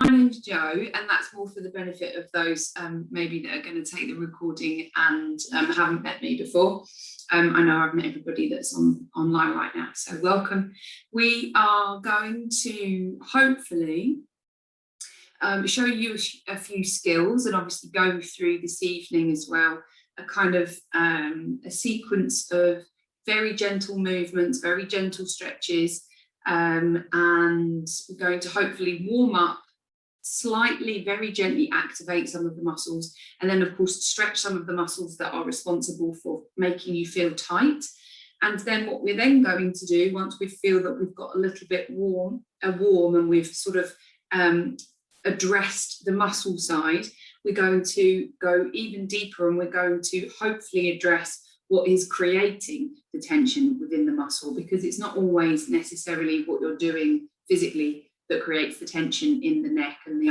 name's Jo, and that's more for the benefit of those maybe that are going to take the recording and haven't met me before. I know I've met everybody that's online right now, so welcome. We are going to hopefully show you a few skills, and obviously go through this evening as well a kind of a sequence of very gentle movements, very gentle stretches, and we're going to hopefully warm up slightly, very gently activate some of the muscles, and then of course stretch some of the muscles that are responsible for making you feel tight. And then what we're then going to do, once we feel that we've got a little bit warm and we've sort of addressed the muscle side, we're going to go even deeper, and we're going to hopefully address what is creating the tension within the muscle, because it's not always necessarily what you're doing physically that creates the tension in the neck and the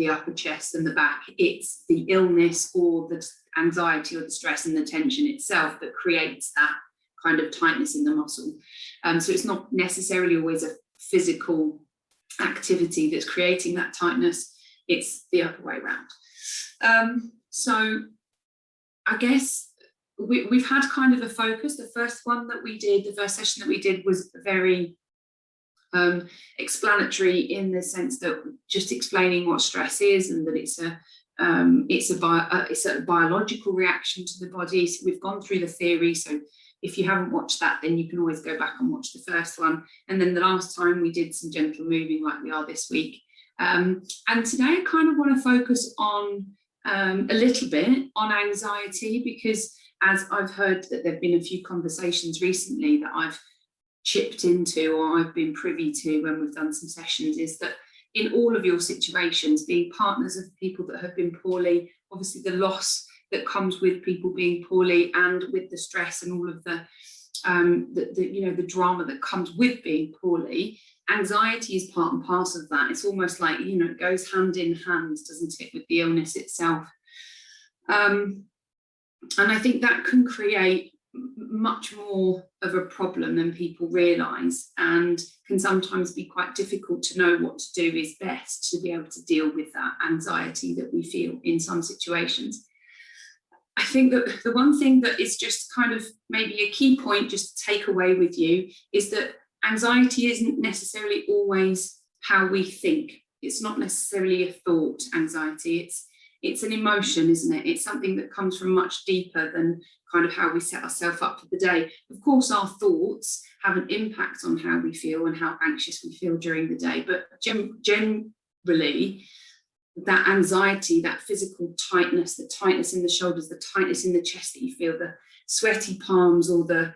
upper chest and the back. It's the illness or the anxiety or the stress and the tension itself that creates that kind of tightness in the muscle. So it's not necessarily always a physical activity that's creating that tightness, it's the other way around. So I guess we've had kind of a focus. The first session that we did was very explanatory, in the sense that just explaining what stress is, and that it's a biological reaction to the body. So we've gone through the theory, so if you haven't watched that, then you can always go back and watch the first one. And then the last time we did some gentle moving like we are this week. And today I kind of want to focus on a little bit on anxiety, because as I've heard that there've been a few conversations recently that I've chipped into, or I've been privy to when we've done some sessions, is that in all of your situations, being partners of people that have been poorly, obviously the loss that comes with people being poorly, and with the stress and all of the drama that comes with being poorly, anxiety is part and parcel of that. It's almost like, it goes hand in hand, doesn't it, with the illness itself. And I think that can create much more of a problem than people realise, and can sometimes be quite difficult to know what to do is best to be able to deal with that anxiety that we feel in some situations. I think that the one thing that is just kind of maybe a key point just to take away with you is that anxiety isn't necessarily always how we think. It's not necessarily a thought anxiety. It's an emotion, isn't it? It's something that comes from much deeper than kind of how we set ourselves up for the day. Of course, our thoughts have an impact on how we feel and how anxious we feel during the day. But generally, that anxiety, that physical tightness, the tightness in the shoulders, the tightness in the chest that you feel, the sweaty palms, or the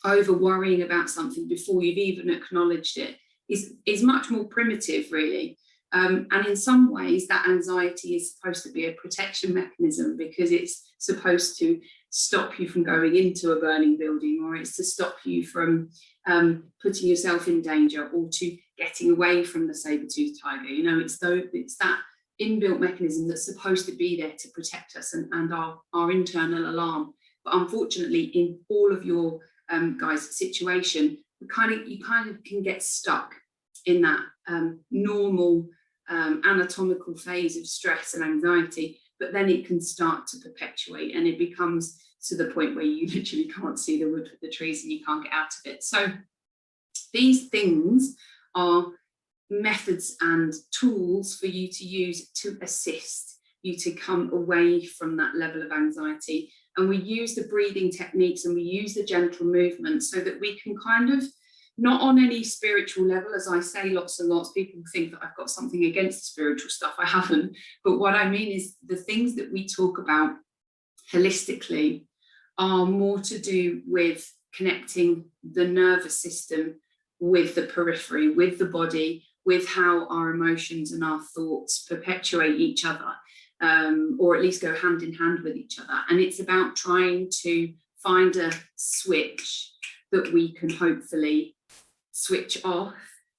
over worrying about something before you've even acknowledged it, is much more primitive, really. And in some ways, that anxiety is supposed to be a protection mechanism, because it's supposed to stop you from going into a burning building, or it's to stop you from putting yourself in danger, or to getting away from the saber-toothed tiger. It's that inbuilt mechanism that's supposed to be there to protect us and our internal alarm. But unfortunately, in all of your guys' situation, you kind of can get stuck in that normal anatomical phase of stress and anxiety, but then it can start to perpetuate, and it becomes to the point where you literally can't see the wood for the trees and you can't get out of it. So these things are methods and tools for you to use to assist you to come away from that level of anxiety. And we use the breathing techniques and we use the gentle movements so that we can kind of, not on any spiritual level, as I say lots and lots, people think that I've got something against spiritual stuff. I haven't. But what I mean is the things that we talk about holistically are more to do with connecting the nervous system with the periphery, with the body, with how our emotions and our thoughts perpetuate each other, or at least go hand in hand with each other. And it's about trying to find a switch that we can hopefully switch off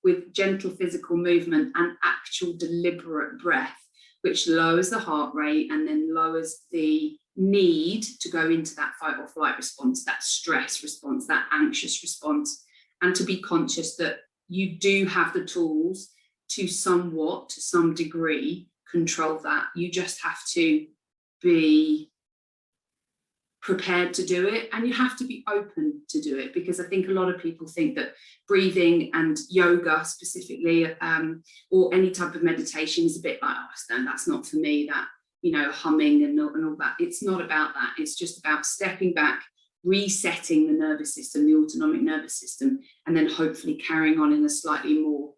with gentle physical movement and actual deliberate breath, which lowers the heart rate and then lowers the need to go into that fight or flight response, that stress response, that anxious response, and to be conscious that you do have the tools to some degree, control that. You just have to be prepared to do it, and you have to be open to do it, because I think a lot of people think that breathing and yoga specifically, or any type of meditation, is a bit like, oh, no, that's not for me, that, you know, humming and all that. It's not about that. It's just about stepping back, resetting the nervous system, the autonomic nervous system, and then hopefully carrying on in a slightly more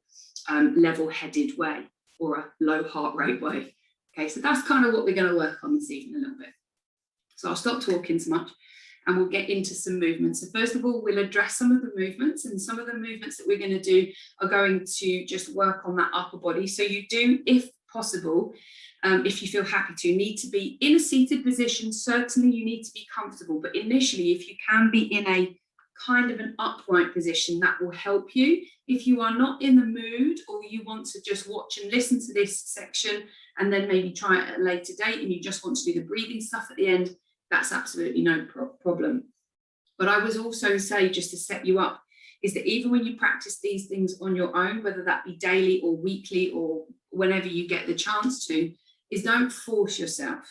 level-headed way, or a low heart rate way. Okay, so that's kind of what we're going to work on this evening a little bit. So I'll stop talking so much and we'll get into some movements. So first of all, we'll address some of the movements, and some of the movements that we're going to do are going to just work on that upper body. So you do, if possible, if you feel happy to, need to be in a seated position. Certainly you need to be comfortable, but initially, if you can be in a kind of an upright position, that will help you. If you are not in the mood, or you want to just watch and listen to this section and then maybe try it at a later date, and you just want to do the breathing stuff at the end, that's absolutely no problem. But I would also say, just to set you up, is that even when you practice these things on your own, whether that be daily or weekly or whenever you get the chance to, is don't force yourself.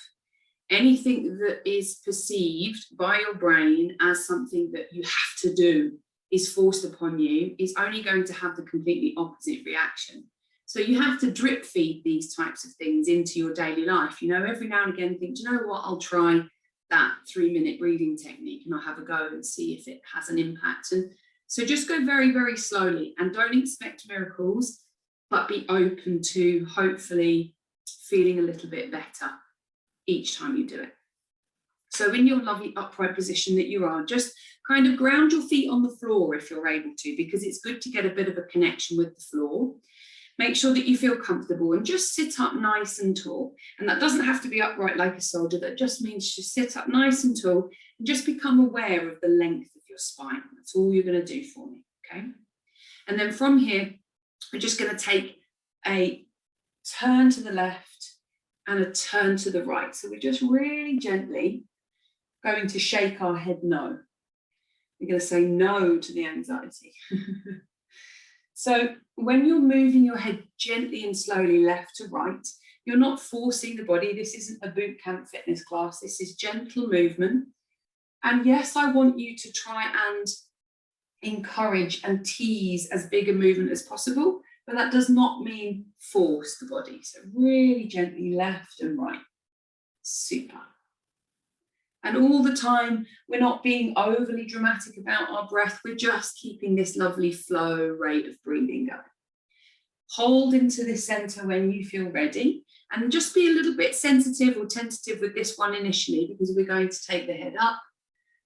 Anything that is perceived by your brain as something that you have to do, is forced upon you, is only going to have the completely opposite reaction. So you have to drip feed these types of things into your daily life. You know, every now and again think, do you know what, I'll try that 3-minute breathing technique and I'll have a go and see if it has an impact. And so just go very, very slowly, and don't expect miracles, but be open to hopefully feeling a little bit better each time you do it. So in your lovely upright position that you are, just kind of ground your feet on the floor if you're able to, because it's good to get a bit of a connection with the floor. Make sure that you feel comfortable, and just sit up nice and tall. And that doesn't have to be upright like a soldier. That just means just sit up nice and tall and just become aware of the length of your spine. That's all you're going to do for me, okay? And then from here, we're just going to take a turn to the left and a turn to the right. So we're just really gently going to shake our head no. We're going to say no to the anxiety. So when you're moving your head gently and slowly left to right, you're not forcing the body. This isn't a boot camp fitness class. This is gentle movement. And yes, I want you to try and encourage and tease as big a movement as possible, but that does not mean force the body. So really gently left and right. Super. And all the time, we're not being overly dramatic about our breath. We're just keeping this lovely flow rate of breathing going. Hold into the center when you feel ready, and just be a little bit sensitive or tentative with this one initially, because we're going to take the head up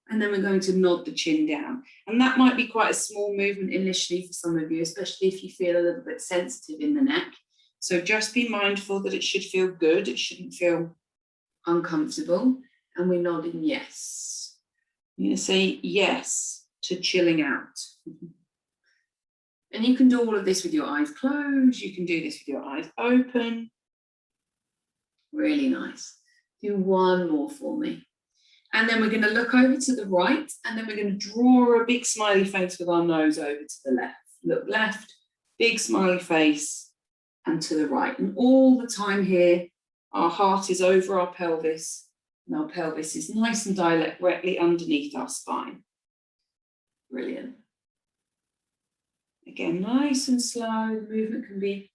and then we're going to nod the chin down. And that might be quite a small movement initially for some of you, especially if you feel a little bit sensitive in the neck. So just be mindful that it should feel good. It shouldn't feel uncomfortable. And we're nodding yes. You're going to say yes to chilling out. And you can do all of this with your eyes closed. You can do this with your eyes open. Really nice. Do one more for me. And then we're going to look over to the right, and then we're going to draw a big smiley face with our nose over to the left. Look left, big smiley face, and to the right. And all the time here, our heart is over our pelvis. And our pelvis is nice and directly underneath our spine. Brilliant. Again, nice and slow. The movement can be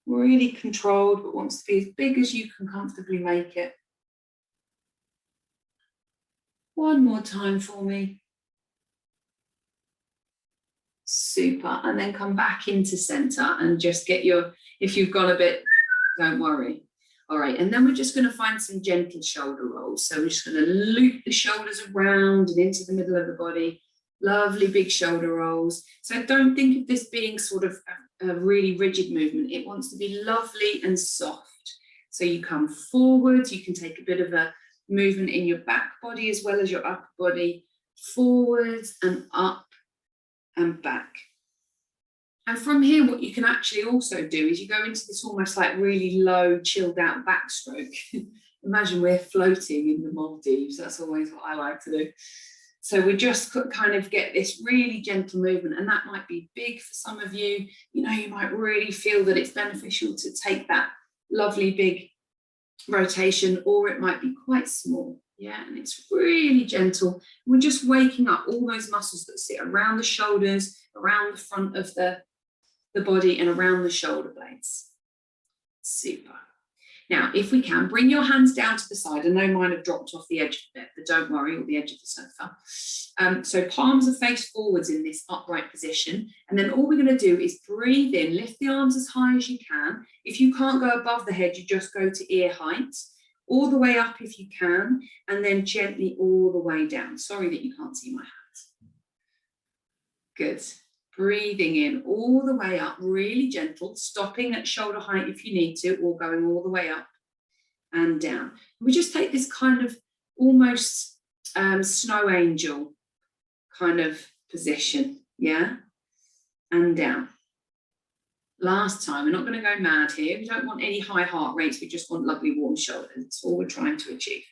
really controlled, but wants to be as big as you can comfortably make it. One more time for me. Super. And then come back into center and just get your, if you've got a bit, don't worry. All right, and then we're just going to find some gentle shoulder rolls. So we're just going to loop the shoulders around and into the middle of the body. Lovely big shoulder rolls. So don't think of this being sort of a really rigid movement. It wants to be lovely and soft. So you come forward, you can take a bit of a movement in your back body as well as your upper body, forwards and up and back. And from here, what you can actually also do is you go into this almost like really low, chilled out backstroke. Imagine we're floating in the Maldives. That's always what I like to do. So we just kind of get this really gentle movement, and that might be big for some of you. You know, you might really feel that it's beneficial to take that lovely big rotation, or it might be quite small. Yeah, and it's really gentle. We're just waking up all those muscles that sit around the shoulders, around the front of the body, and around the shoulder blades. Super. Now, if we can, bring your hands down to the side. I know mine have dropped off the edge of it, but don't worry, or the edge of the sofa. So palms are face forwards in this upright position. And then all we're going to do is breathe in, lift the arms as high as you can. If you can't go above the head, you just go to ear height, all the way up if you can, and then gently all the way down. Sorry that you can't see my hands. Good. Breathing in all the way up, really gentle, stopping at shoulder height if you need to, or going all the way up and down. We just take this kind of almost snow angel kind of position, yeah? And down. Last time, we're not going to go mad here. We don't want any high heart rates. We just want lovely warm shoulders. That's all we're trying to achieve.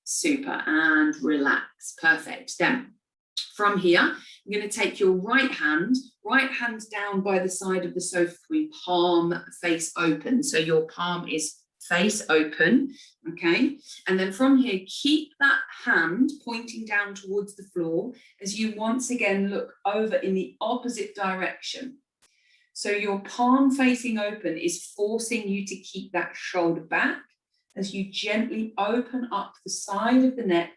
Super, and relax. Perfect. Then from here, you're going to take your right hand down by the side of the sofa, palm face open. So your palm is face open, okay? And then from here, keep that hand pointing down towards the floor as you once again look over in the opposite direction. So your palm facing open is forcing you to keep that shoulder back as you gently open up the side of the neck,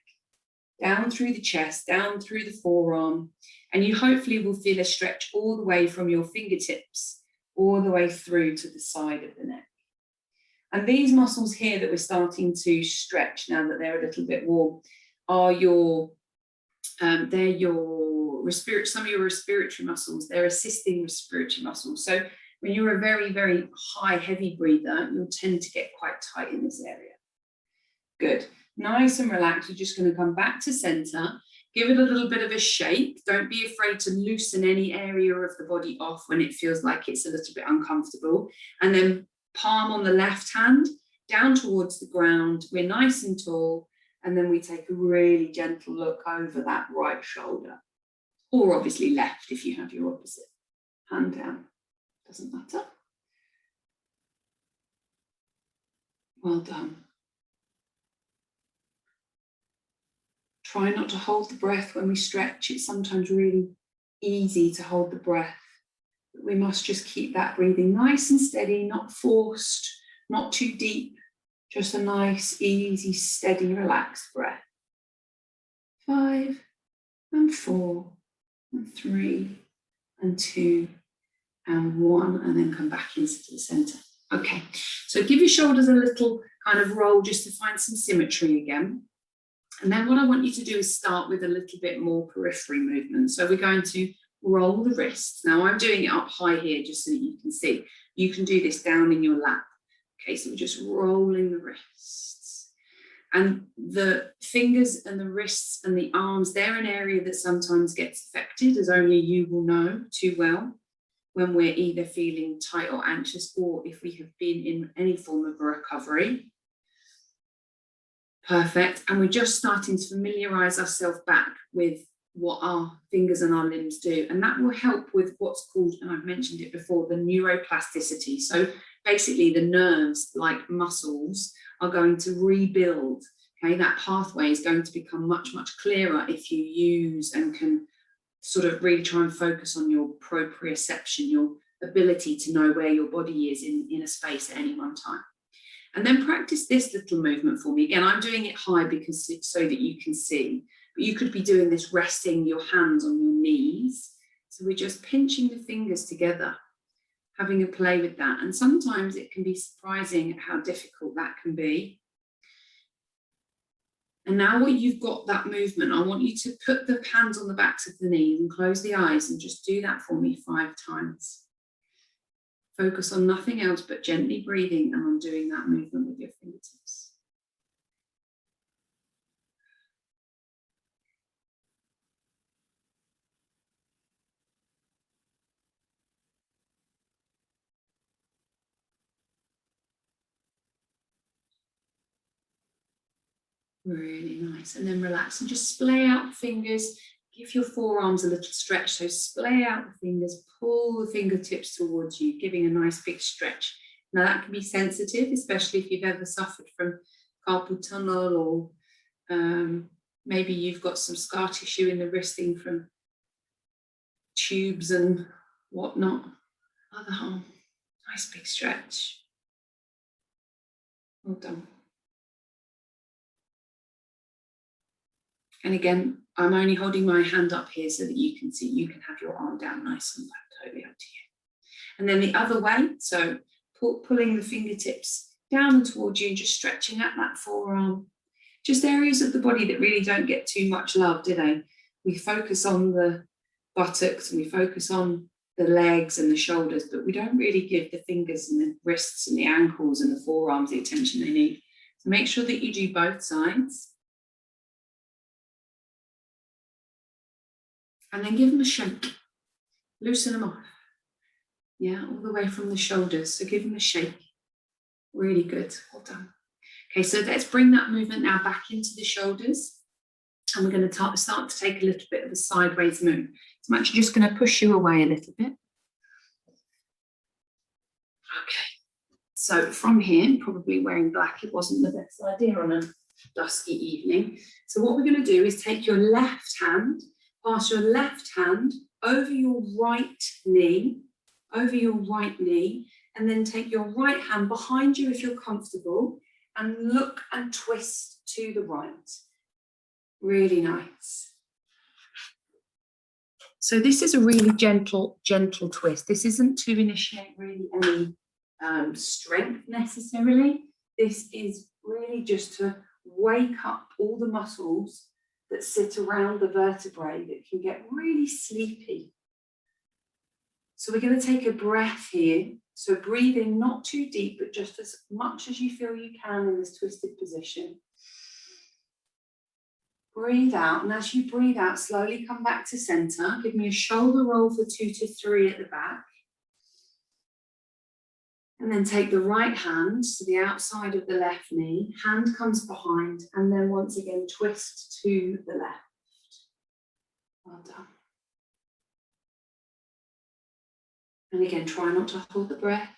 down through the chest, down through the forearm, and you hopefully will feel a stretch all the way from your fingertips, all the way through to the side of the neck. And these muscles here that we're starting to stretch now that they're a little bit warm are they're your some of your respiratory muscles. They're assisting respiratory muscles. So when you're a very, very high, heavy breather, you'll tend to get quite tight in this area. Good. Nice and relaxed. We're just going to come back to center. Give it a little bit of a shake. Don't be afraid to loosen any area of the body off when it feels like it's a little bit uncomfortable. And then palm on the left hand, down towards the ground. We're nice and tall. And then we take a really gentle look over that right shoulder. Or obviously left if you have your opposite hand down. Doesn't matter. Well done. Try not to hold the breath when we stretch. It's sometimes really easy to hold the breath. But we must just keep that breathing nice and steady, not forced, not too deep. Just a nice, easy, steady, relaxed breath. 5 and 4 and 3 and 2 and 1, and then come back into the center. Okay, so give your shoulders a little kind of roll just to find some symmetry again. And then what I want you to do is start with a little bit more periphery movement. So we're going to roll the wrists. Now I'm doing it up high here just so that you can see. You can do this down in your lap. Okay, so we're just rolling the wrists. And the fingers and the wrists and the arms, they're an area that sometimes gets affected, as only you will know too well, when we're either feeling tight or anxious, or if we have been in any form of recovery. Perfect. And we're just starting to familiarize ourselves back with what our fingers and our limbs do. And that will help with what's called, and I've mentioned it before, the neuroplasticity. So basically the nerves, like muscles, are going to rebuild. Okay, that pathway is going to become much, much clearer if you use and can sort of really try and focus on your proprioception, your ability to know where your body is in a space at any one time. And then practice this little movement for me. Again, I'm doing it high because it's so that you can see, but you could be doing this resting your hands on your knees. So we're just pinching the fingers together, having a play with that. And sometimes it can be surprising how difficult that can be. And now what you've got that movement, I want you to put the hands on the backs of the knees and close the eyes and just do that for me 5 times. Focus on nothing else but gently breathing and on doing that movement with your fingertips. Really nice. And then relax and just splay out the fingers. Give your forearms a little stretch. So splay out the fingers, pull the fingertips towards you, giving a nice big stretch. Now that can be sensitive, especially if you've ever suffered from carpal tunnel, or maybe you've got some scar tissue in the wristing from tubes and whatnot. Other arm, nice big stretch. Well done. And again, I'm only holding my hand up here so that you can see, you can have your arm down nice and flat, totally up to you. And then the other way, so pulling the fingertips down and towards you and just stretching out that forearm. Just areas of the body that really don't get too much love, do they? We focus on the buttocks and we focus on the legs and the shoulders, but we don't really give the fingers and the wrists and the ankles and the forearms the attention they need. So make sure that you do both sides. And then give them a shake. Loosen them off. Yeah, all the way from the shoulders. So give them a shake. Really good. Well done. Okay, so let's bring that movement now back into the shoulders. And we're going to start to take a little bit of a sideways move. So I'm actually just going to push you away a little bit. Okay. So from here, probably wearing black, it wasn't the best idea on a dusky evening. So what we're going to do is take your left hand, pass your left hand over your right knee, and then take your right hand behind you if you're comfortable, and look and twist to the right. Really nice. So this is a really gentle twist. This isn't to initiate really any strength necessarily. This is really just to wake up all the muscles that sit around the vertebrae that can get really sleepy. So we're going to take a breath here. So breathe in, not too deep, but just as much as you feel you can in this twisted position. Breathe out, and as you breathe out, slowly come back to center. Give me a shoulder roll for 2 to 3 at the back. And then take the right hand to the outside of the left knee. Hand comes behind, and then once again, twist to the left. Well done. And again, try not to hold the breath.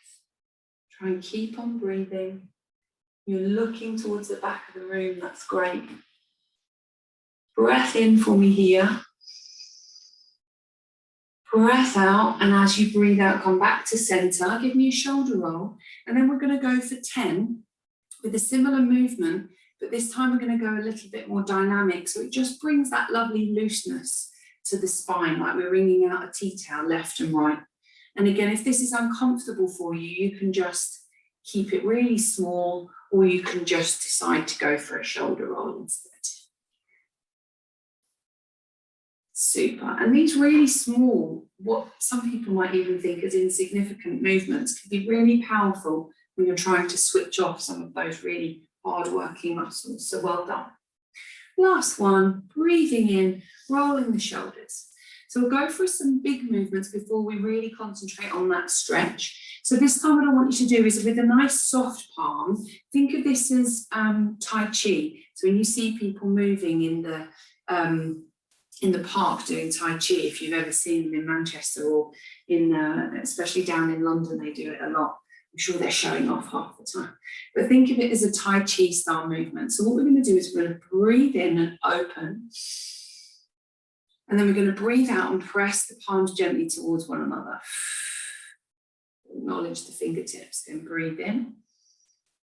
Try and keep on breathing. You're looking towards the back of the room. That's great. Breath in for me here. Breath out, and as you breathe out, come back to center. Give me a shoulder roll, and then we're going to go for 10 with a similar movement, but this time we're going to go a little bit more dynamic. So it just brings that lovely looseness to the spine, like we're wringing out a tea towel left and right. And again, if this is uncomfortable for you, you can just keep it really small, or you can just decide to go for a shoulder roll instead. Super. And these really small, what some people might even think as insignificant movements, can be really powerful when you're trying to switch off some of those really hard-working muscles. So well done. Last one, breathing in, rolling the shoulders. So we'll go for some big movements before we really concentrate on that stretch. So this time what I want you to do is, with a nice soft palm, think of this as Tai Chi. So when you see people moving in the park doing Tai Chi, if you've ever seen them in Manchester or in, especially down in London, they do it a lot. I'm sure they're showing off half the time. But think of it as a Tai Chi style movement. So what we're going to do is we're going to breathe in and open. And then we're going to breathe out and press the palms gently towards one another. Acknowledge the fingertips, then breathe in.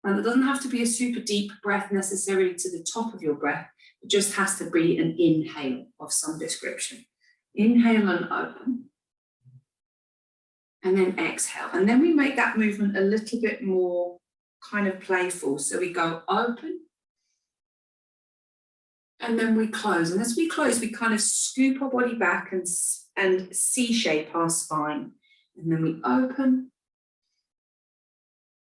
And it doesn't have to be a super deep breath necessarily to the top of your breath. It just has to be an inhale of some description. Inhale and open. And then exhale. And then we make that movement a little bit more kind of playful. So we go open. And then we close. And as we close, we kind of scoop our body back and C-shape our spine. And then we open.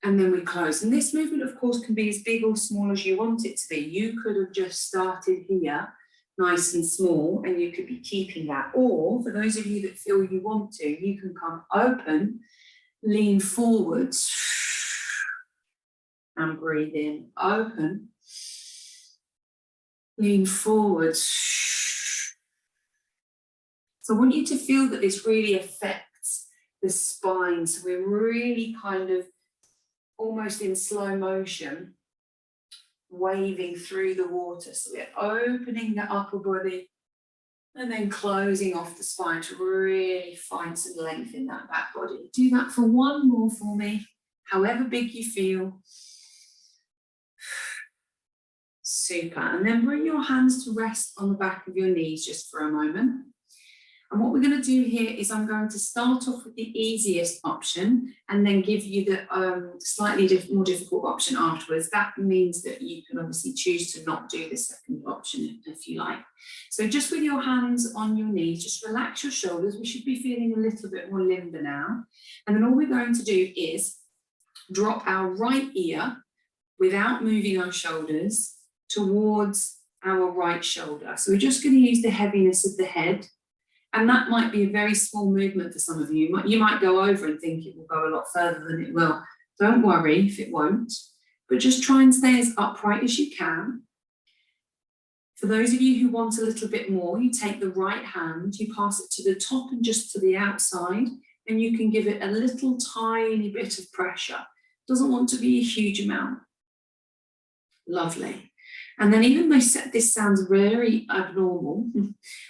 And then we close. And this movement, of course, can be as big or small as you want it to be. You could have just started here, nice and small, and you could be keeping that. Or for those of you that feel you want to, you can come open, lean forwards, and breathe in. Open. Lean forward. So I want you to feel that this really affects the spine. So we're really kind of almost in slow motion, waving through the water. So we're opening the upper body and then closing off the spine to really find some length in that back body. Do that for one more for me, however big you feel. Super. And then bring your hands to rest on the back of your knees just for a moment. And what we're going to do here is I'm going to start off with the easiest option and then give you the slightly more difficult option afterwards. That means that you can obviously choose to not do the second option if you like. So just with your hands on your knees, just relax your shoulders. We should be feeling a little bit more limber now. And then all we're going to do is drop our right ear without moving our shoulders towards our right shoulder. So we're just going to use the heaviness of the head. And that might be a very small movement for some of you. You might go over and think it will go a lot further than it will. Don't worry if it won't, but just try and stay as upright as you can. For those of you who want a little bit more, you take the right hand, you pass it to the top and just to the outside, and you can give it a little tiny bit of pressure. Doesn't want to be a huge amount. Lovely. And then even though this sounds very abnormal,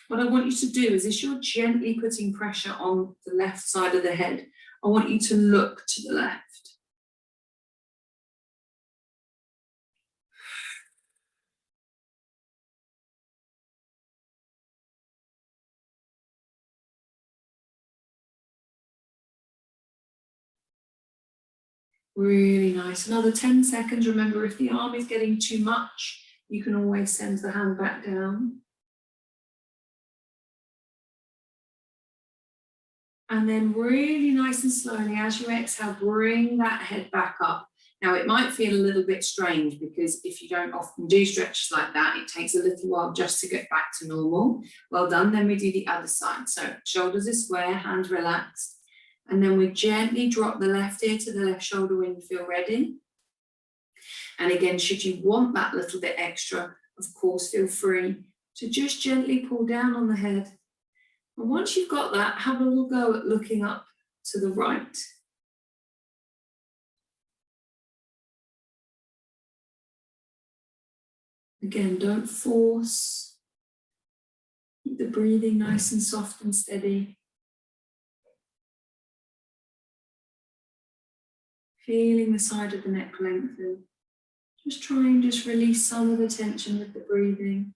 what I want you to do is as you're gently putting pressure on the left side of the head, I want you to look to the left. Really nice. Another 10 seconds. Remember, if the arm is getting too much, you can always send the hand back down. And then really nice and slowly, as you exhale, bring that head back up. Now, it might feel a little bit strange because if you don't often do stretches like that, it takes a little while just to get back to normal. Well done. Then we do the other side. So shoulders are square, hands relaxed. And then we gently drop the left ear to the left shoulder when you feel ready. And again, should you want that little bit extra, of course, feel free to just gently pull down on the head. And once you've got that, have a little go at looking up to the right. Again, don't force. Keep the breathing nice and soft and steady. Feeling the side of the neck lengthen. Just try and just release some of the tension with the breathing.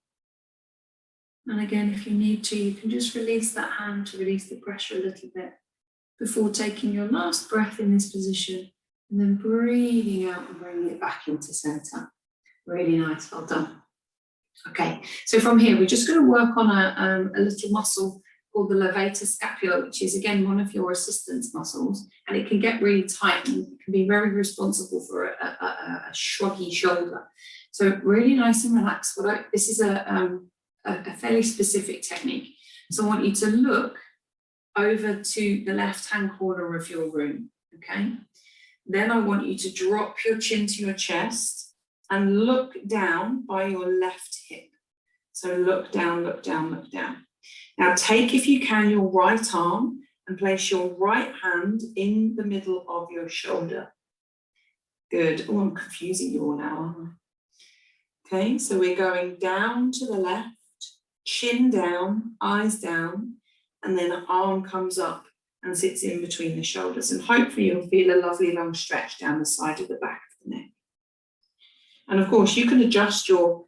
And again, if you need to, you can just release that hand to release the pressure a little bit before taking your last breath in this position and then breathing out and bringing it back into center. Really nice, well done. Okay, so from here, we're just going to work on a little muscle called the levator scapula, which is again one of your assistance muscles, and it can get really tight and can be very responsible for a shruggy shoulder. So really nice and relaxed. This is a fairly specific technique. So I want you to look over to the left-hand corner of your room, okay? Then I want you to drop your chin to your chest and look down by your left hip. So look down, look down, look down. Now take, if you can, your right arm and place your right hand in the middle of your shoulder. Good. Oh, I'm confusing you all now, aren't I? Okay, so we're going down to the left, chin down, eyes down, and then the arm comes up and sits in between the shoulders. And hopefully you'll feel a lovely long stretch down the side of the back of the neck. And of course, you can adjust your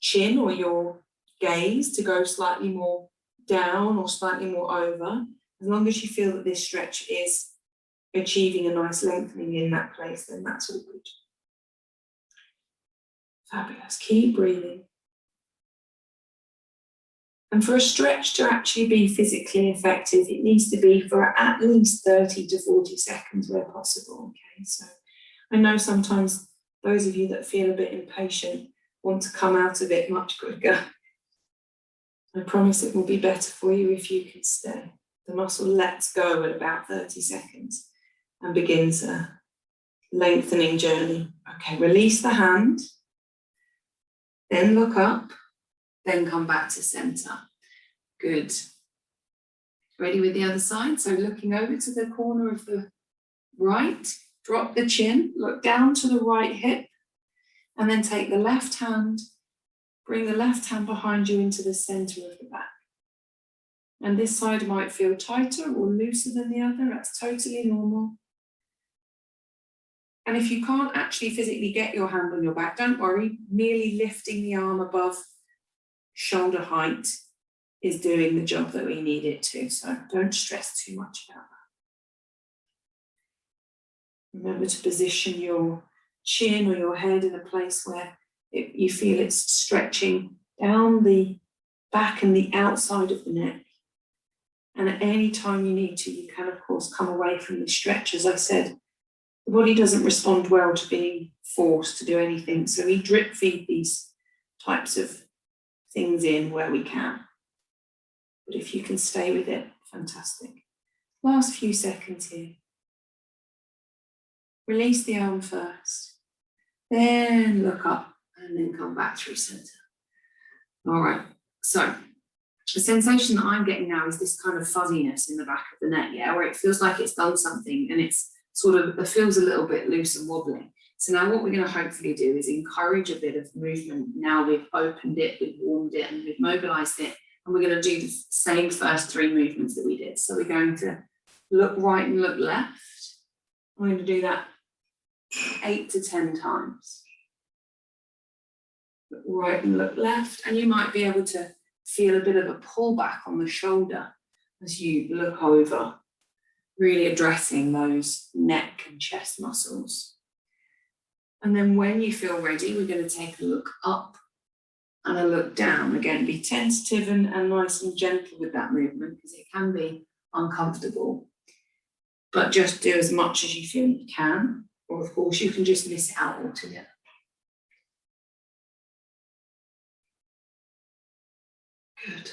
chin or your gaze to go slightly more down or slightly more over, as long as you feel that this stretch is achieving a nice lengthening in that place, then that's all good. Fabulous. Keep breathing. And for a stretch to actually be physically effective, it needs to be for at least 30 to 40 seconds where possible. Okay, so I know sometimes those of you that feel a bit impatient want to come out of it much quicker. I promise it will be better for you if you can stay. The muscle lets go at about 30 seconds and begins a lengthening journey. Okay, release the hand, then look up then come back to center. Good. Ready with the other side? So looking over to the corner of the right, drop the chin, look down to the right hip, and then take the left hand, bring the left hand behind you into the center of the back. And this side might feel tighter or looser than the other. That's totally normal. And if you can't actually physically get your hand on your back, don't worry. Merely lifting the arm above shoulder height is doing the job that we need it to. So don't stress too much about that. Remember to position your chin or your head in a place where you feel it's stretching down the back and the outside of the neck. And at any time you need to, you can, of course, come away from the stretch. As I said, the body doesn't respond well to being forced to do anything. So we drip feed these types of things in where we can. But if you can stay with it, fantastic. Last few seconds here. Release the arm first. Then look up and then come back through center. All right, so the sensation that I'm getting now is this kind of fuzziness in the back of the neck, yeah, where it feels like it's done something and it's it feels a little bit loose and wobbly. So now what we're going to hopefully do is encourage a bit of movement. Now we've opened it, we've warmed it, and we've mobilized it, and we're going to do the same first 3 movements that we did. So we're going to look right and look left. I'm going to do that 8 to 10 times. Look right and look left, and you might be able to feel a bit of a pullback on the shoulder as you look over, really addressing those neck and chest muscles. And then when you feel ready, we're going to take a look up and a look down. Again, be tentative and nice and gentle with that movement because it can be uncomfortable. But just do as much as you feel you can, or of course you can just miss it out altogether. Good.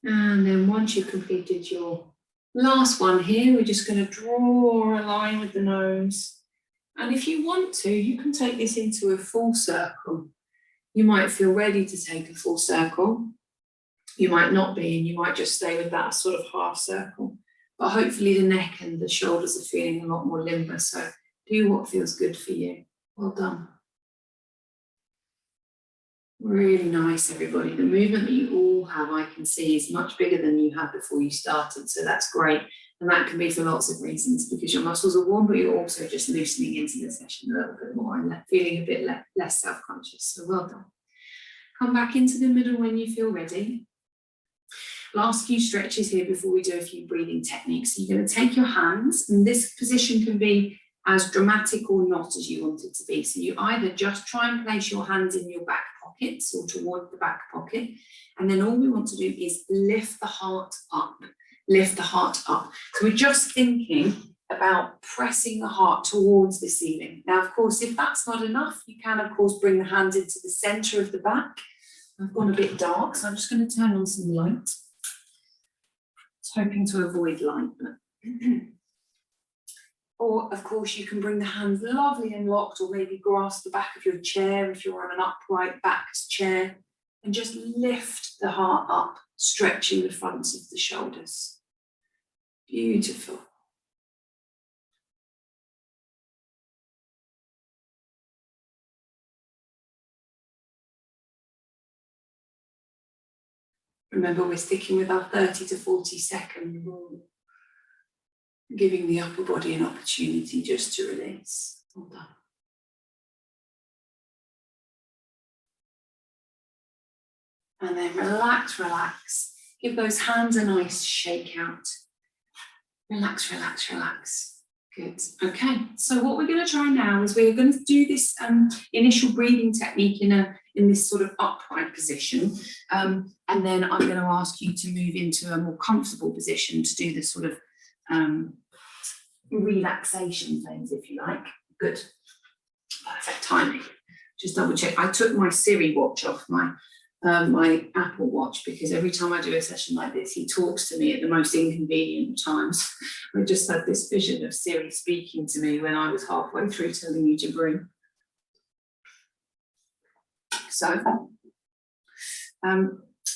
And then once you've completed your last one here, we're just going to draw a line with the nose. And if you want to, you can take this into a full circle. You might feel ready to take a full circle. You might not be, and you might just stay with that sort of half circle. But hopefully the neck and the shoulders are feeling a lot more limber. So do what feels good for you. Well done. Really nice, everybody. The movement that you all have, I can see, is much bigger than you had before you started. So that's great. And that can be for lots of reasons, because your muscles are warm, but you're also just loosening into the session a little bit more and feeling a bit less self-conscious. So well done. Come back into the middle when you feel ready. Last few stretches here before we do a few breathing techniques. So you're going to take your hands, and this position can be as dramatic or not as you want it to be. So you either just try and place your hands in your back pockets or toward the back pocket, and then all we want to do is lift the heart up, lift the heart up. So we're just thinking about pressing the heart towards the ceiling. Now, of course, if that's not enough, you can, of course, bring the hands into the center of the back. I've gone a bit dark, so I'm just going to turn on some light. I was hoping to avoid light, but or, of course, you can bring the hands lovely and locked, or maybe grasp the back of your chair if you're on an upright backed chair, and just lift the heart up, stretching the fronts of the shoulders. Beautiful. Remember, we're sticking with our 30 to 40 second rule, giving the upper body an opportunity just to release. Well done. And then relax, relax. Give those hands a nice shake out. Relax, relax, relax. Good. Okay, so what we're going to try now is we're going to do this initial breathing technique in this sort of upright position. And then I'm going to ask you to move into a more comfortable position to do this sort of relaxation things, if you like. Good. Perfect timing. Just double check. I took my Siri watch off my Apple Watch, because every time I do a session like this, he talks to me at the most inconvenient times. I just had this vision of Siri speaking to me when I was halfway through telling you to breathe. So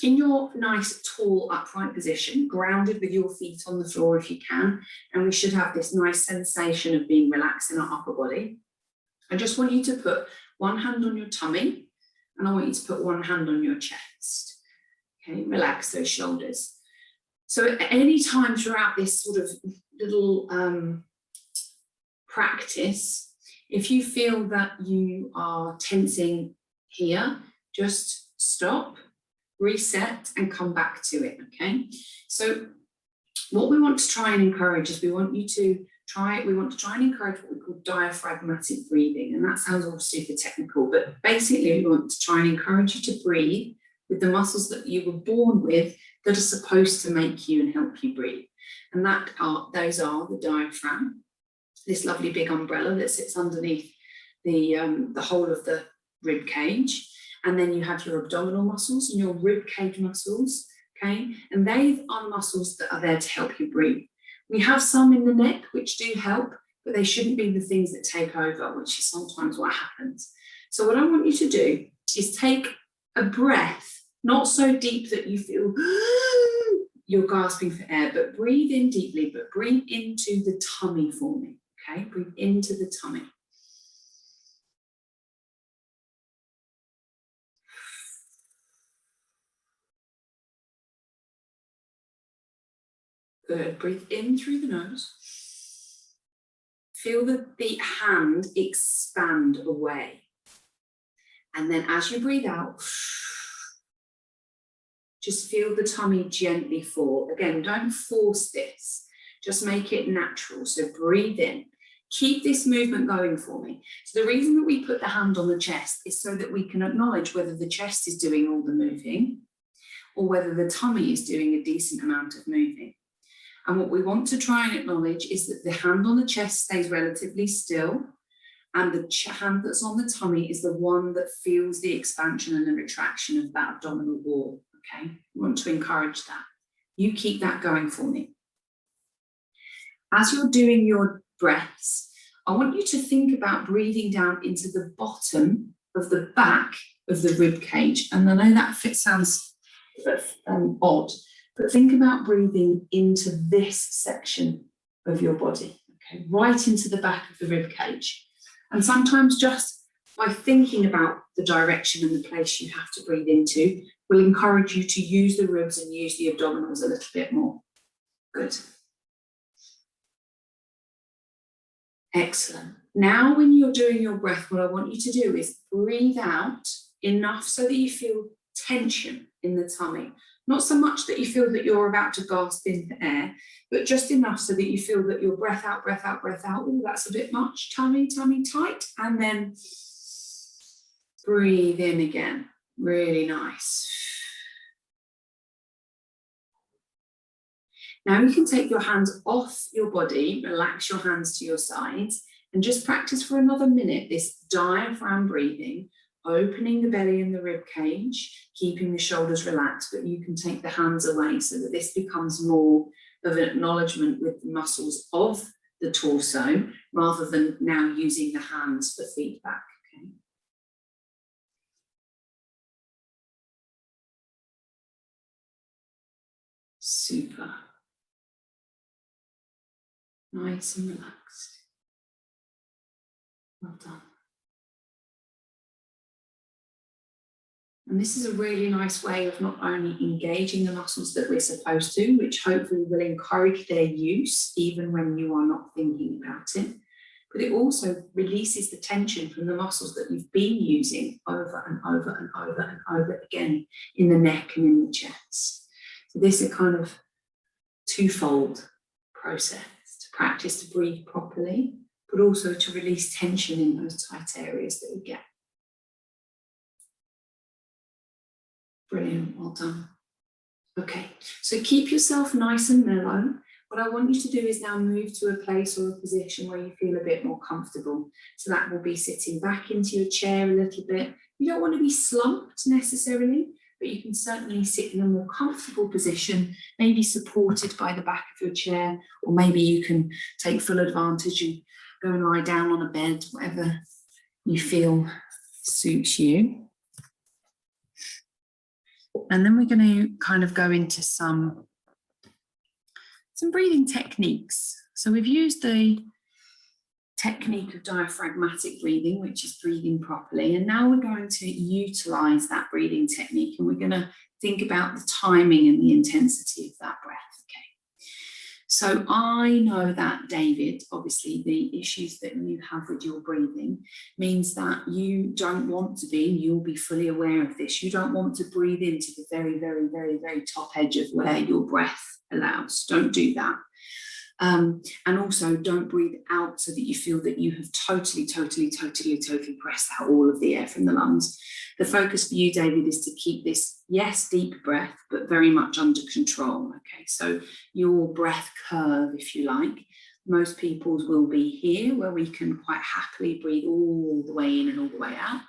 in your nice tall upright position, grounded with your feet on the floor if you can, and we should have this nice sensation of being relaxed in our upper body. I just want you to put one hand on your tummy, and I want you to put one hand on your chest. Okay, relax those shoulders. So at any time throughout this sort of little practice, if you feel that you are tensing here, just stop, reset, and come back to it, okay? So what we want to try and encourage is we want to try and encourage what we call diaphragmatic breathing, and that sounds all super technical, but basically we want to try and encourage you to breathe with the muscles that you were born with that are supposed to make you and help you breathe. And those are the diaphragm, this lovely big umbrella that sits underneath the whole of the rib cage. And then you have your abdominal muscles and your rib cage muscles, okay? And they are muscles that are there to help you breathe. We have some in the neck which do help, but they shouldn't be the things that take over, which is sometimes what happens. So what I want you to do is take a breath, not so deep that you feel you're gasping for air, but breathe in deeply, but breathe into the tummy for me, okay? Breathe into the tummy. Good. Breathe in through the nose. Feel the hand expand away. And then as you breathe out, just feel the tummy gently fall. Again, don't force this. Just make it natural. So breathe in. Keep this movement going for me. So the reason that we put the hand on the chest is so that we can acknowledge whether the chest is doing all the moving or whether the tummy is doing a decent amount of moving. And what we want to try and acknowledge is that the hand on the chest stays relatively still, and the hand that's on the tummy is the one that feels the expansion and the retraction of that abdominal wall, okay? We want to encourage that. You keep that going for me. As you're doing your breaths, I want you to think about breathing down into the bottom of the back of the rib cage. And I know that sounds odd, but think about breathing into this section of your body, okay, right into the back of the rib cage. And sometimes just by thinking about the direction and the place you have to breathe into will encourage you to use the ribs and use the abdominals a little bit more. Good. Excellent. Now when you're doing your breath, what I want you to do is breathe out enough so that you feel tension in the tummy. Not so much that you feel that you're about to gasp in for air, but just enough so that you feel that your breath out, breath out, breath out. Oh, that's a bit much. Tummy, tummy tight. And then breathe in again. Really nice. Now you can take your hands off your body, relax your hands to your sides, and just practice for another minute this diaphragm breathing, opening the belly and the rib cage, keeping the shoulders relaxed, but you can take the hands away so that this becomes more of an acknowledgement with the muscles of the torso rather than now using the hands for feedback. Okay. Super. Nice and relaxed. Well done. And this is a really nice way of not only engaging the muscles that we're supposed to, which hopefully will encourage their use even when you are not thinking about it, but it also releases the tension from the muscles that you've been using over and over and over and over again in the neck and in the chest. So this is a kind of twofold process to practice to breathe properly, but also to release tension in those tight areas that we get. Brilliant, well done. Okay, so keep yourself nice and mellow. What I want you to do is now move to a place or a position where you feel a bit more comfortable. So that will be sitting back into your chair a little bit. You don't want to be slumped necessarily, but you can certainly sit in a more comfortable position, maybe supported by the back of your chair, or maybe you can take full advantage and go and lie down on a bed, whatever you feel suits you. And then we're going to kind of go into some breathing techniques. So we've used the technique of diaphragmatic breathing, which is breathing properly. And now we're going to utilize that breathing technique, and we're going to think about the timing and the intensity of that breath. Okay. So I know that, David, obviously the issues that you have with your breathing means that you don't want to be, and you'll be fully aware of this, you don't want to breathe into the very, very, very, very top edge of where your breath allows. Don't do that. And also don't breathe out so that you feel that you have totally pressed out all of the air from the lungs. The focus for you, David, is to keep this, yes, deep breath, but very much under control. Okay, so your breath curve, if you like, most people's will be here, where we can quite happily breathe all the way in and all the way out.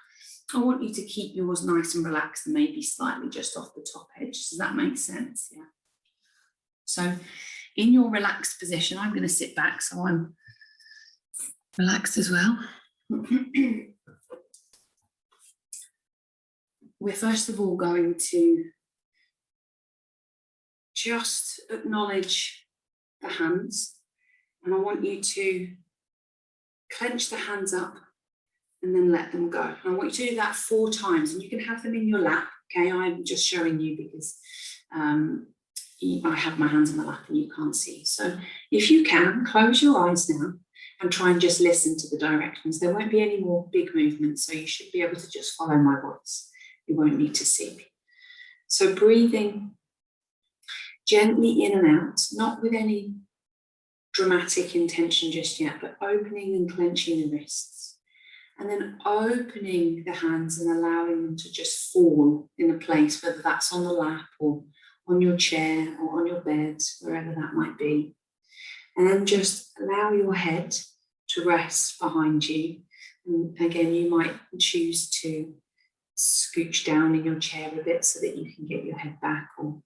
I want you to keep yours nice and relaxed and maybe slightly just off the top edge. Does that make sense? Yeah. So in your relaxed position, I'm going to sit back so I'm relaxed as well. We're first of all going to just acknowledge the hands, and I want you to clench the hands up and then let them go. And I want you to do that 4 times, and you can have them in your lap. Okay, I'm just showing you because I have my hands in my lap and you can't see. So if you can, close your eyes now and try and just listen to the directions. There won't be any more big movements, so you should be able to just follow my voice. You won't need to see me. So breathing gently in and out, not with any dramatic intention just yet, but opening and clenching the wrists. And then opening the hands and allowing them to just fall in a place, whether that's on the lap or on your chair or on your bed, wherever that might be. And then just allow your head to rest behind you. And again, you might choose to scooch down in your chair a bit so that you can get your head back, or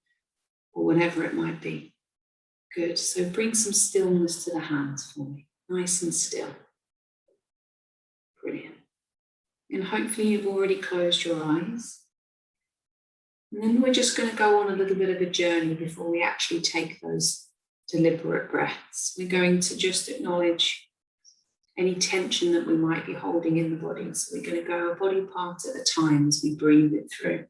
whatever it might be. Good. So bring some stillness to the hands for me. Nice and still. Brilliant. And hopefully you've already closed your eyes. And then we're just going to go on a little bit of a journey before we actually take those deliberate breaths. We're going to just acknowledge any tension that we might be holding in the body. So we're going to go a body part at a time as we breathe it through.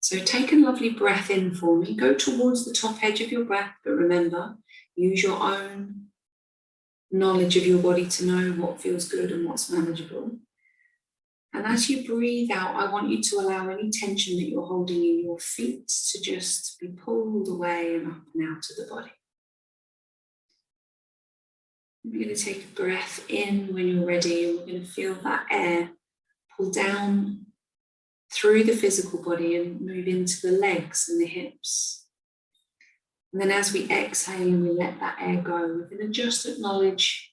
So take a lovely breath in for me. Go towards the top edge of your breath, but remember, use your own knowledge of your body to know what feels good and what's manageable. And as you breathe out, I want you to allow any tension that you're holding in your feet to just be pulled away and up and out of the body. We're going to take a breath in when you're ready, and we're going to feel that air pull down through the physical body and move into the legs and the hips. And then as we exhale and we let that air go, we're going to just acknowledge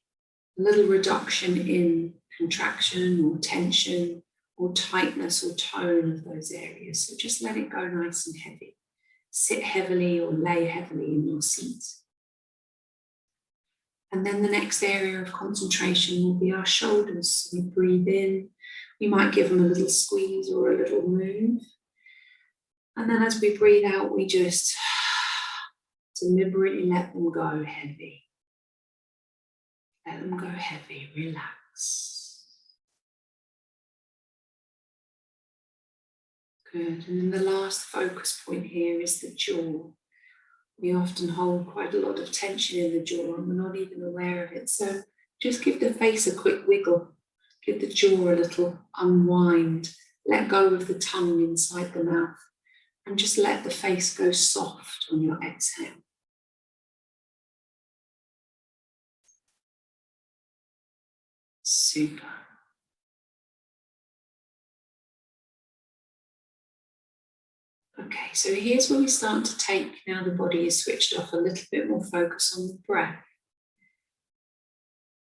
a little reduction in contraction or tension or tightness or tone of those areas. So just let it go nice and heavy. Sit heavily or lay heavily in your seat. And then the next area of concentration will be our shoulders. We breathe in, we might give them a little squeeze or a little move. And then as we breathe out, we just deliberately let them go heavy. Let them go heavy, relax. Good. And then the last focus point here is the jaw. We often hold quite a lot of tension in the jaw and we're not even aware of it. So just give the face a quick wiggle. Give the jaw a little unwind. Let go of the tongue inside the mouth and just let the face go soft on your exhale. Super. Okay, so here's where we start to take, now the body is switched off, a little bit more focus on the breath.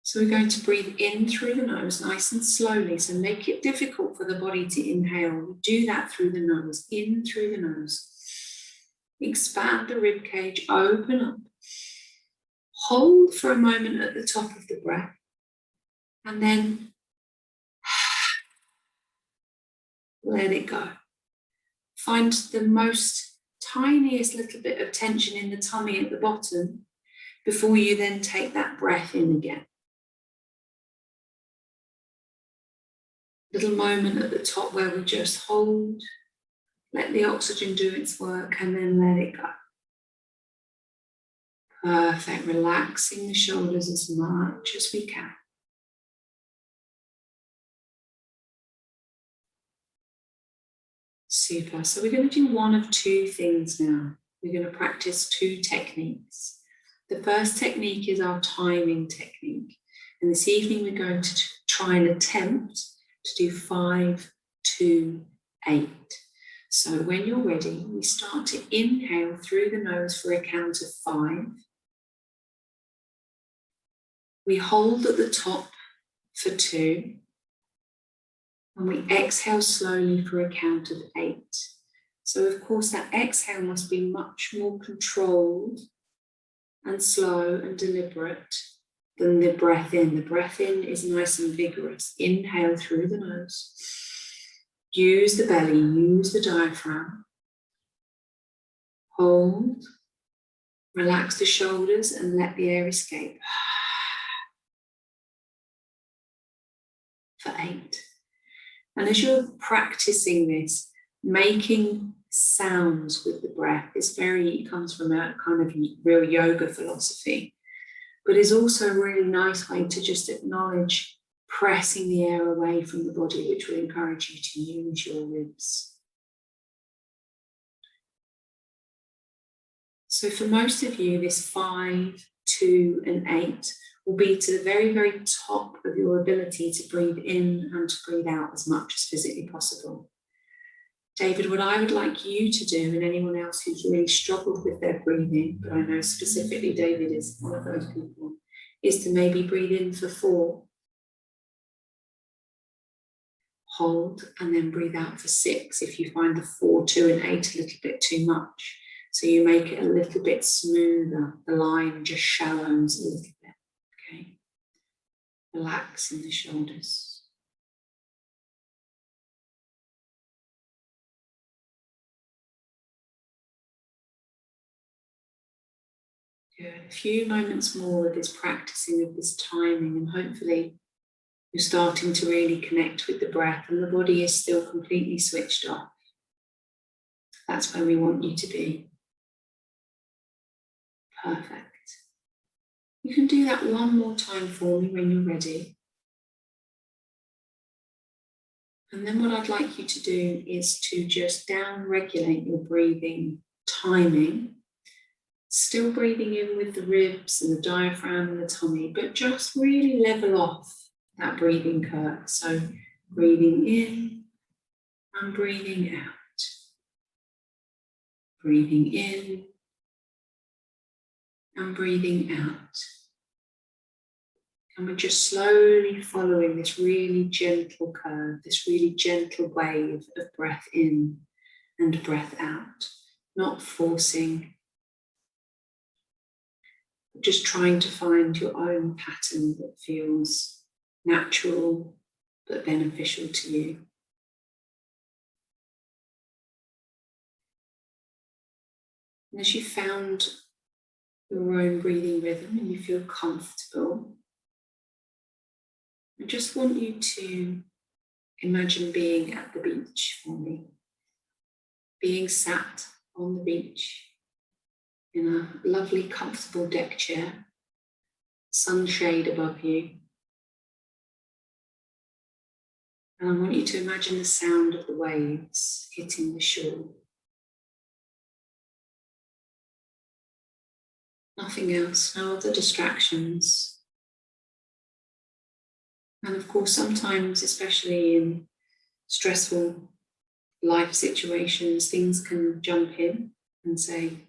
So we're going to breathe in through the nose, nice and slowly. So make it difficult for the body to inhale. We do that through the nose, in through the nose. Expand the rib cage, open up. Hold for a moment at the top of the breath. And then let it go. Find the most tiniest little bit of tension in the tummy at the bottom before you then take that breath in again. Little moment at the top where we just hold, let the oxygen do its work, and then let it go. Perfect, relaxing the shoulders as much as we can. Super, so we're going to do one of two things now. We're going to practice two techniques. The first technique is our timing technique. And this evening we're going to try and attempt to do 5, 2, 8. So when you're ready, we start to inhale through the nose for a count of 5. We hold at the top for 2. And we exhale slowly for a count of 8. So of course that exhale must be much more controlled and slow and deliberate than the breath in. The breath in is nice and vigorous. Inhale through the nose. Use the belly, use the diaphragm. Hold. Relax the shoulders and let the air escape. For 8. And as you're practicing this, making sounds with the breath it comes from a kind of real yoga philosophy, but is also a really nice way to just acknowledge pressing the air away from the body, which will encourage you to use your ribs. So for most of you, this 5, 2, and 8 will be to the very, very top of your ability to breathe in and to breathe out as much as physically possible. David, what I would like you to do, and anyone else who's really struggled with their breathing, but I know specifically David is one of those people, is to maybe breathe in for 4. Hold, and then breathe out for 6 if you find the 4, 2, and 8 a little bit too much. So you make it a little bit smoother. The line just shallows a little bit. Okay. Relax in the shoulders. Good. A few moments more of this practicing of this timing, and hopefully you're starting to really connect with the breath and the body is still completely switched off. That's where we want you to be. Perfect. You can do that one more time for me when you're ready. And then what I'd like you to do is to just down-regulate your breathing timing. Still breathing in with the ribs and the diaphragm and the tummy, but just really level off that breathing curve. So breathing in and breathing out. Breathing in and breathing out. And we're just slowly following this really gentle curve, this really gentle wave of breath in and breath out, not forcing, just trying to find your own pattern that feels natural but beneficial to you. And as you found your own breathing rhythm and you feel comfortable, I just want you to imagine being at the beach for me, being sat on the beach in a lovely, comfortable deck chair, sunshade above you. And I want you to imagine the sound of the waves hitting the shore. Nothing else, no other distractions. And of course, sometimes, especially in stressful life situations, things can jump in and say,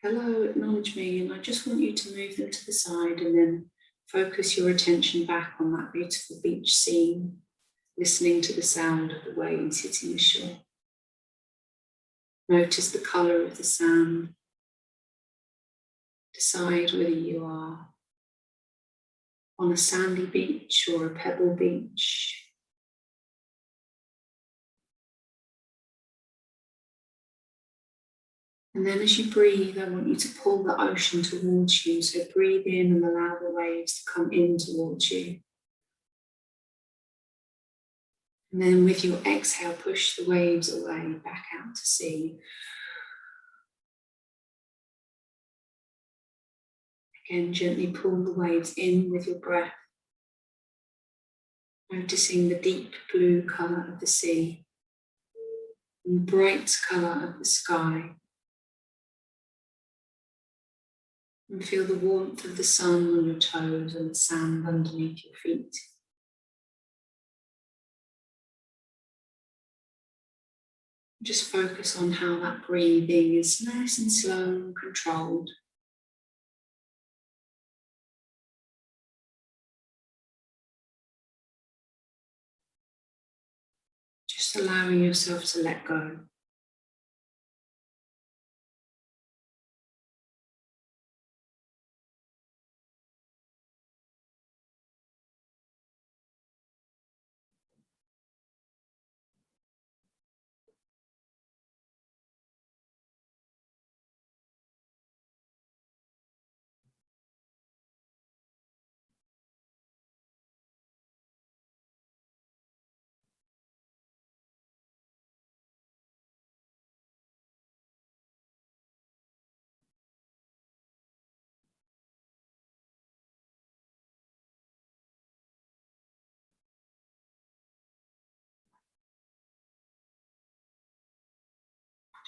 hello, acknowledge me, and I just want you to move them to the side and then focus your attention back on that beautiful beach scene, listening to the sound of the waves hitting the shore. Notice the colour of the sand. Decide whether you are on a sandy beach or a pebble beach. And then as you breathe, I want you to pull the ocean towards you. So breathe in and allow the waves to come in towards you. And then with your exhale, push the waves away, back out to sea. Again, gently pull the waves in with your breath, noticing the deep blue colour of the sea and the bright colour of the sky. And feel the warmth of the sun on your toes and the sand underneath your feet. Just focus on how that breathing is nice and slow and controlled. Just allowing yourself to let go.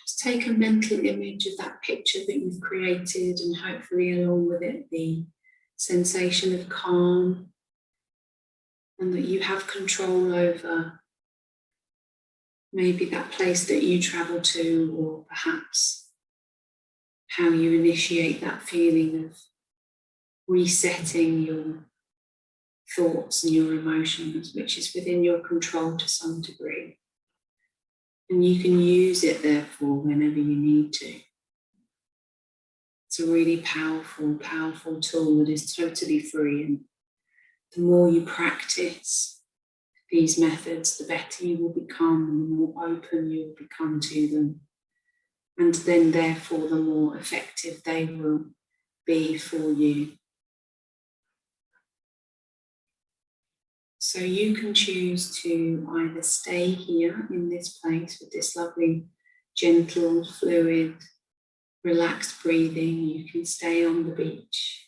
Just take a mental image of that picture that you've created, and hopefully along with it the sensation of calm, and that you have control over maybe that place that you travel to, or perhaps how you initiate that feeling of resetting your thoughts and your emotions, which is within your control to some degree. And you can use it, therefore, whenever you need to. It's a really powerful, powerful tool that is totally free. And the more you practice these methods, the better you will become, and the more open you will become to them. And then, therefore, the more effective they will be for you. So you can choose to either stay here in this place with this lovely, gentle, fluid, relaxed breathing. You can stay on the beach.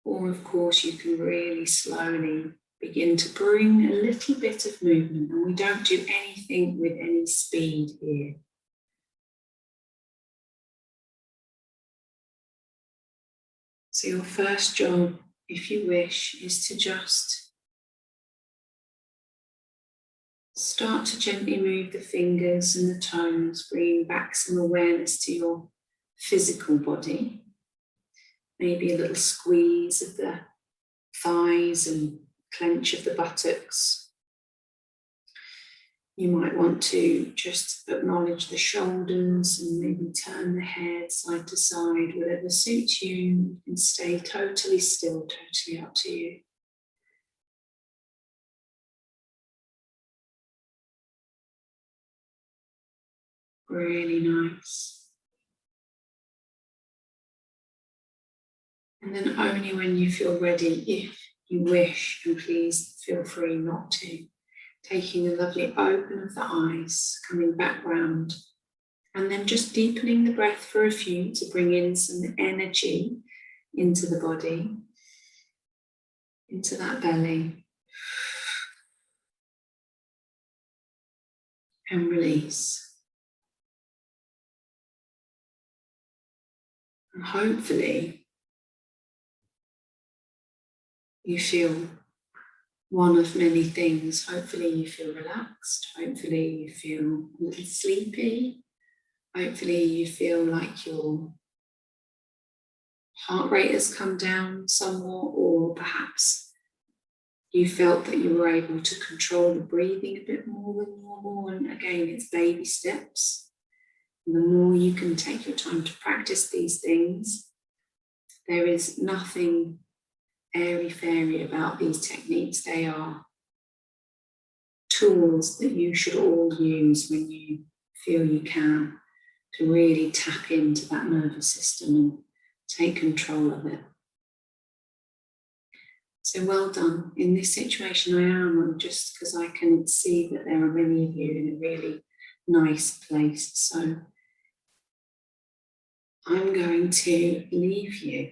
Or, of course, you can really slowly begin to bring a little bit of movement. And we don't do anything with any speed here. So your first job, if you wish, is to just start to gently move the fingers and the toes, bringing back some awareness to your physical body. Maybe a little squeeze of the thighs and clench of the buttocks. You might want to just acknowledge the shoulders and maybe turn the head side to side, whatever suits you. You can stay totally still, totally up to you. Really nice. And then only when you feel ready, if you wish, and please feel free not to, taking a lovely open of the eyes, coming back round, and then just deepening the breath for a few to bring in some energy into the body, into that belly, and release. And hopefully you feel one of many things. Hopefully you feel relaxed. Hopefully you feel a little sleepy. Hopefully you feel like your heart rate has come down somewhat, or perhaps you felt that you were able to control the breathing a bit more than normal. And again, it's baby steps. And the more you can take your time to practice these things, there is nothing airy-fairy about these techniques. They are tools that you should all use when you feel you can, to really tap into that nervous system and take control of it. So well done. In this situation I am, just because I can see that there are many of you in a really nice place. So I'm going to leave you,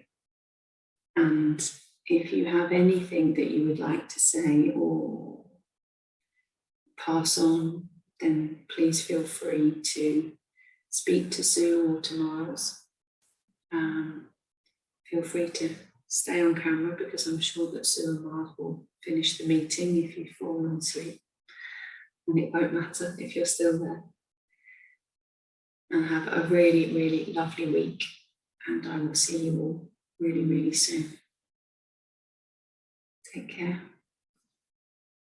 and if you have anything that you would like to say or pass on, then please feel free to speak to Sue or to Miles. Feel free to stay on camera, because I'm sure that Sue and Miles will finish the meeting if you've fallen asleep, and it won't matter if you're still there. And have a really, really lovely week, and I will see you all really, really soon. Take care.